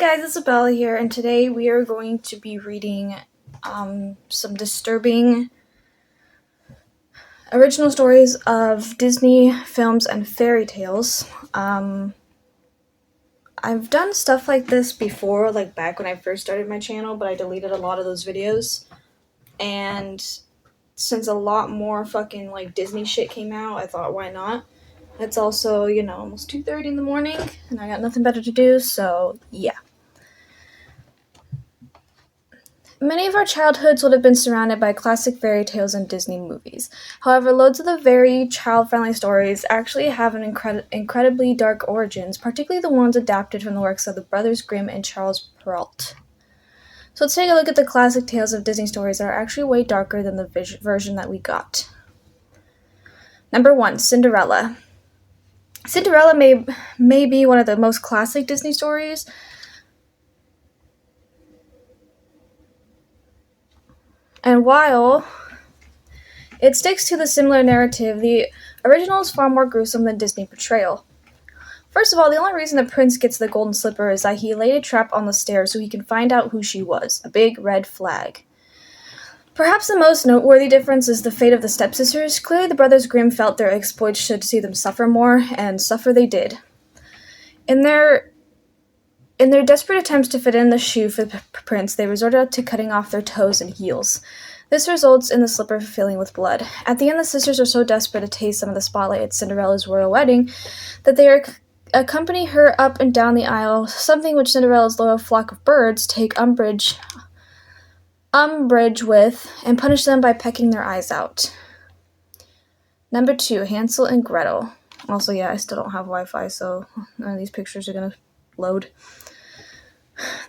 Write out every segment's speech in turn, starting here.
guys, Isabella here, and today we are going to be reading some disturbing original stories of Disney films and fairy tales. I've done stuff like this before, like back when I first started my channel, but I deleted a lot of those videos. And since a lot more fucking like Disney shit came out, I thought, why not? It's also, almost 2:30 in the morning, and I got nothing better to do, so yeah. Many of our childhoods would have been surrounded by classic fairy tales and Disney movies. However, loads of the very child-friendly stories actually have an incredibly dark origins, particularly the ones adapted from the works of the Brothers Grimm and Charles Perrault. So let's take a look at the classic tales of Disney stories that are actually way darker than the version that we got. Number 1, Cinderella. Cinderella may be one of the most classic Disney stories. And while it sticks to the similar narrative, the original is far more gruesome than Disney portrayal. First of all, the only reason the prince gets the golden slipper is that he laid a trap on the stairs so he can find out who she was, a big red flag. Perhaps the most noteworthy difference is the fate of the stepsisters. Clearly the Brothers Grimm felt their exploits should see them suffer more, and suffer they did. In their desperate attempts to fit in the shoe for the prince, they resorted to cutting off their toes and heels. This results in the slipper filling with blood. At the end, the sisters are so desperate to taste some of the spotlight at Cinderella's royal wedding that they accompany her up and down the aisle, something which Cinderella's loyal flock of birds take umbrage with and punish them by pecking their eyes out. Number 2, Hansel and Gretel. Also, yeah, I still don't have Wi-Fi, so none of these pictures are going to load.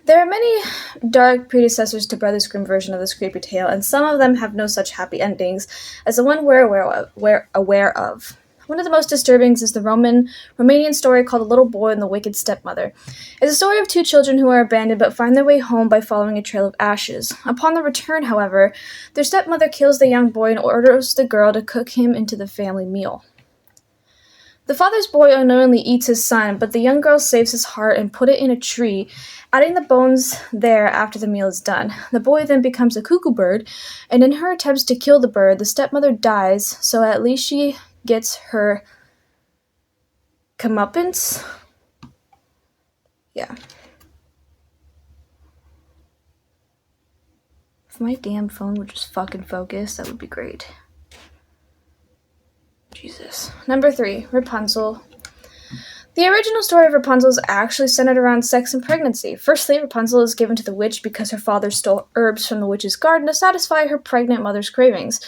There are many dark predecessors to Brothers Grimm version of this creepy tale, and some of them have no such happy endings as the one we're aware of. One of the most disturbing is the Romanian story called The Little Boy and the Wicked Stepmother. It's a story of two children who are abandoned but find their way home by following a trail of ashes. Upon the return, however, their stepmother kills the young boy and orders the girl to cook him into the family meal. The father's boy unknowingly eats his son, but the young girl saves his heart and put it in a tree, adding the bones there after the meal is done. The boy then becomes a cuckoo bird, and in her attempts to kill the bird, the stepmother dies, so at least she gets her comeuppance. Yeah. If my damn phone would just fucking focus, that would be great. Jesus. Number 3, Rapunzel. The original story of Rapunzel is actually centered around sex and pregnancy. Firstly, Rapunzel is given to the witch because her father stole herbs from the witch's garden to satisfy her pregnant mother's cravings.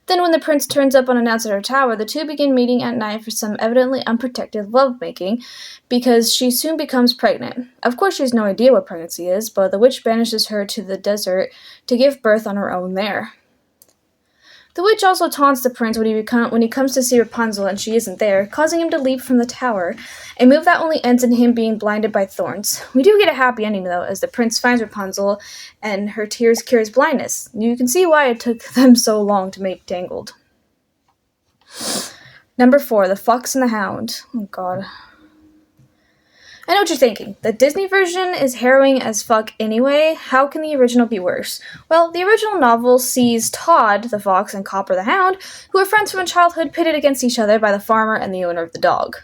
Then when the prince turns up unannounced at her tower, the two begin meeting at night for some evidently unprotected lovemaking, because she soon becomes pregnant. Of course, she has no idea what pregnancy is, but the witch banishes her to the desert to give birth on her own there. The witch also taunts the prince when he comes to see Rapunzel and she isn't there, causing him to leap from the tower, a move that only ends in him being blinded by thorns. We do get a happy ending, though, as the prince finds Rapunzel and her tears cure his blindness. You can see why it took them so long to make Tangled. Number 4, The Fox and the Hound. Oh, God. I know what you're thinking. The Disney version is harrowing as fuck anyway. How can the original be worse? Well, the original novel sees Todd, the fox, and Copper, the hound, who are friends from childhood, pitted against each other by the farmer and the owner of the dog.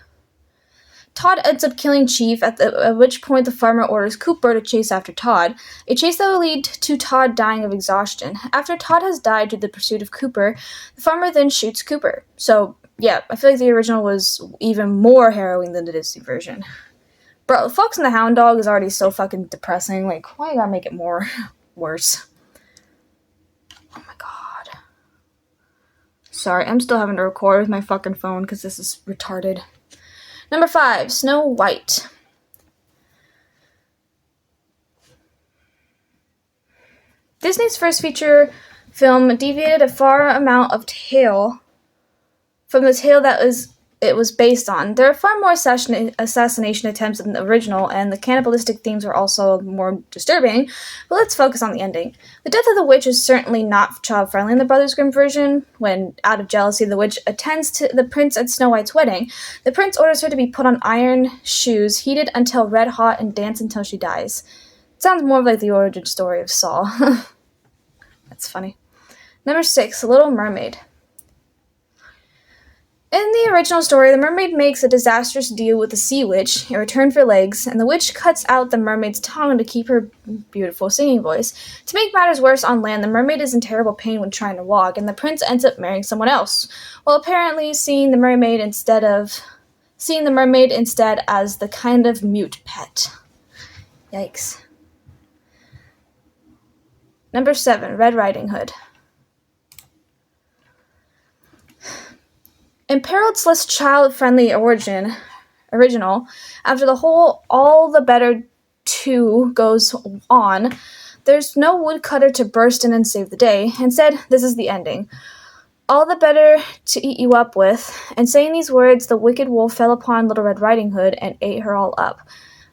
Todd ends up killing Chief, at which point the farmer orders Cooper to chase after Todd, a chase that will lead to Todd dying of exhaustion. After Todd has died to the pursuit of Cooper, the farmer then shoots Cooper. So, yeah, I feel like the original was even more harrowing than the Disney version. Bro, The Fox and the Hound Dog is already so fucking depressing. Like, why you gotta make it more worse? Oh my god. Sorry, I'm still having to record with my fucking phone because this is retarded. Number 5, Snow White. Disney's first feature film deviated a far amount of tale from the tale that was it was based on. There are far more assassination attempts in the original, and the cannibalistic themes are also more disturbing, but let's focus on the ending. The death of the witch is certainly not child-friendly in the Brothers Grimm version. When, out of jealousy, the witch attends to the prince at Snow White's wedding, the prince orders her to be put on iron shoes, heated until red hot, and dance until she dies. It sounds more like the origin story of Saul. That's funny. Number 6, The Little Mermaid. In the original story, the mermaid makes a disastrous deal with the sea witch in return for legs, and the witch cuts out the mermaid's tongue to keep her beautiful singing voice. To make matters worse on land, the mermaid is in terrible pain when trying to walk, and the prince ends up marrying someone else, while apparently seeing the mermaid instead as the kind of mute pet. Yikes. Number 7, Red Riding Hood. In Peril's less child-friendly original, after the whole All the Better 2 goes on, there's no woodcutter to burst in and save the day. Instead, this is the ending. All the better to eat you up with, and saying these words, the wicked wolf fell upon Little Red Riding Hood and ate her all up.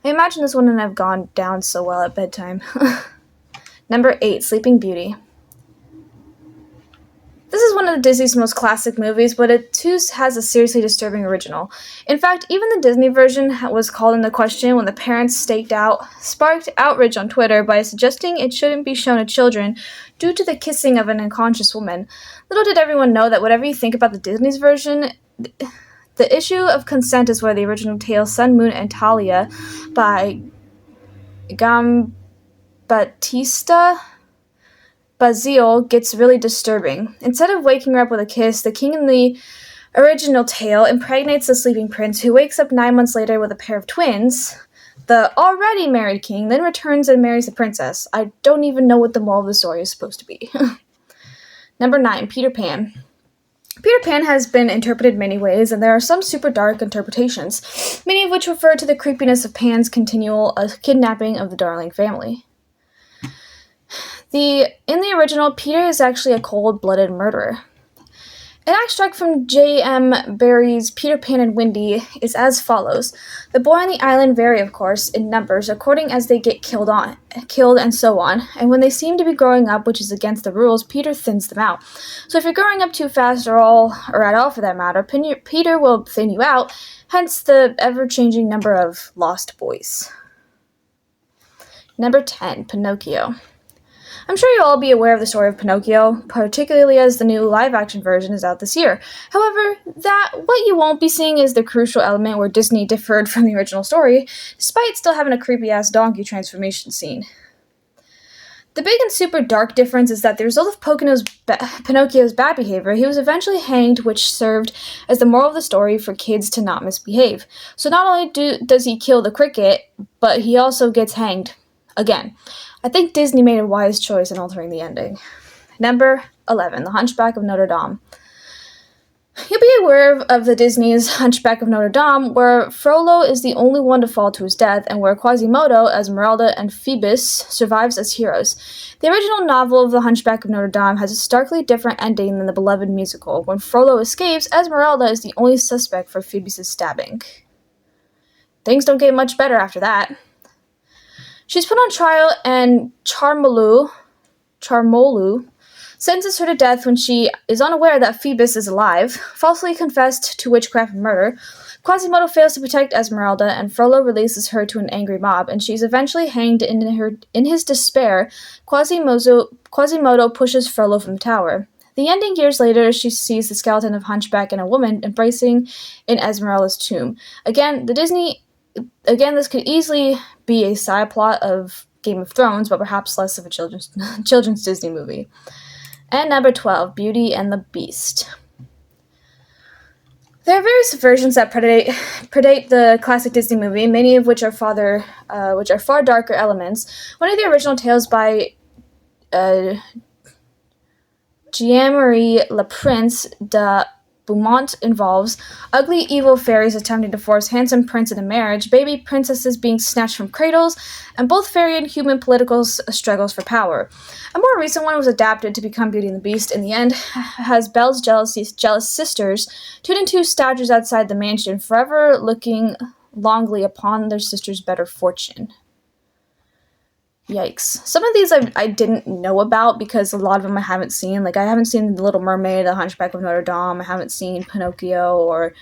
I imagine this wouldn't have gone down so well at bedtime. Number 8, Sleeping Beauty. This is one of Disney's most classic movies, but it too has a seriously disturbing original. In fact, even the Disney version was called into question when the parents sparked outrage on Twitter by suggesting it shouldn't be shown to children due to the kissing of an unconscious woman. Little did everyone know that whatever you think about the Disney's version, the issue of consent is where the original tale Sun, Moon, and Talia by Giambattista Basile gets really disturbing. Instead of waking her up with a kiss, the king in the original tale impregnates the sleeping prince, who wakes up 9 months later with a pair of twins. The already married king then returns and marries the princess. I don't even know what the moral of the story is supposed to be. Number 9, Peter Pan. Peter Pan has been interpreted many ways, and there are some super dark interpretations, many of which refer to the creepiness of Pan's continual kidnapping of the Darling family. In the original, Peter is actually a cold-blooded murderer. An extract from J.M. Barrie's Peter Pan and Wendy is as follows. The boy on the island vary, of course, in numbers, according as they get killed and so on, and when they seem to be growing up, which is against the rules, Peter thins them out. So if you're growing up too fast or at all for that matter, Peter will thin you out, hence the ever-changing number of lost boys. Number 10, Pinocchio. I'm sure you'll all be aware of the story of Pinocchio, particularly as the new live-action version is out this year. However, what you won't be seeing is the crucial element where Disney differed from the original story, despite still having a creepy-ass donkey transformation scene. The big and super dark difference is that the result of Pinocchio's bad behavior, he was eventually hanged, which served as the moral of the story for kids to not misbehave. So not only does he kill the cricket, but he also gets hanged. Again, I think Disney made a wise choice in altering the ending. Number 11, The Hunchback of Notre Dame. You'll be aware of the Disney's Hunchback of Notre Dame, where Frollo is the only one to fall to his death, and where Quasimodo, Esmeralda, and Phoebus survives as heroes. The original novel of The Hunchback of Notre Dame has a starkly different ending than the beloved musical. When Frollo escapes, Esmeralda is the only suspect for Phoebus' stabbing. Things don't get much better after that. She's put on trial, and Charmolue sentences her to death when she is unaware that Phoebus is alive, falsely confessed to witchcraft and murder. Quasimodo fails to protect Esmeralda, and Frollo releases her to an angry mob, and she's eventually hanged. In his despair, Quasimodo pushes Frollo from the tower. The ending years later, she sees the skeleton of Hunchback and a woman embracing in Esmeralda's tomb. Again, this could easily be a side plot of Game of Thrones, but perhaps less of a children's Disney movie. And number 12, Beauty and the Beast. There are various versions that predate the classic Disney movie, many of which are far darker elements. One of the original tales by Jean-Marie Leprince de Beaumont involves ugly, evil fairies attempting to force handsome prince into marriage, baby princesses being snatched from cradles, and both fairy and human political struggles for power. A more recent one was adapted to become Beauty and the Beast. In the end, has Belle's jealous sisters, 2 and 2 statues outside the mansion, forever looking longly upon their sister's better fortune. Yikes. Some of these I didn't know about because a lot of them I haven't seen. Like, I haven't seen The Little Mermaid, The Hunchback of Notre Dame. I haven't seen Pinocchio or...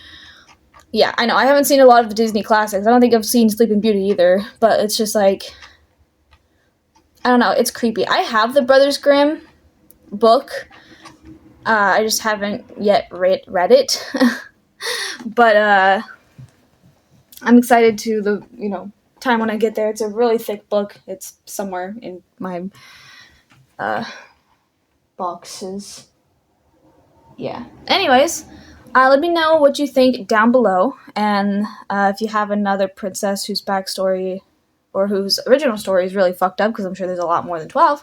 Yeah, I know. I haven't seen a lot of the Disney classics. I don't think I've seen Sleeping Beauty either. But it's just like... I don't know. It's creepy. I have the Brothers Grimm book. I just haven't yet read it. But, I'm excited to time when I get there. It's a really thick book. It's somewhere in my boxes. Yeah. Anyways, let me know what you think down below, and if you have another princess whose backstory or whose original story is really fucked up, because I'm sure there's a lot more than 12.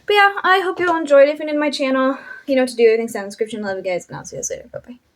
But yeah, I hope you all enjoyed. If you're new to my channel, you know what to do. Everything's down in the description. Love you guys, and I'll see you guys later. Bye-bye.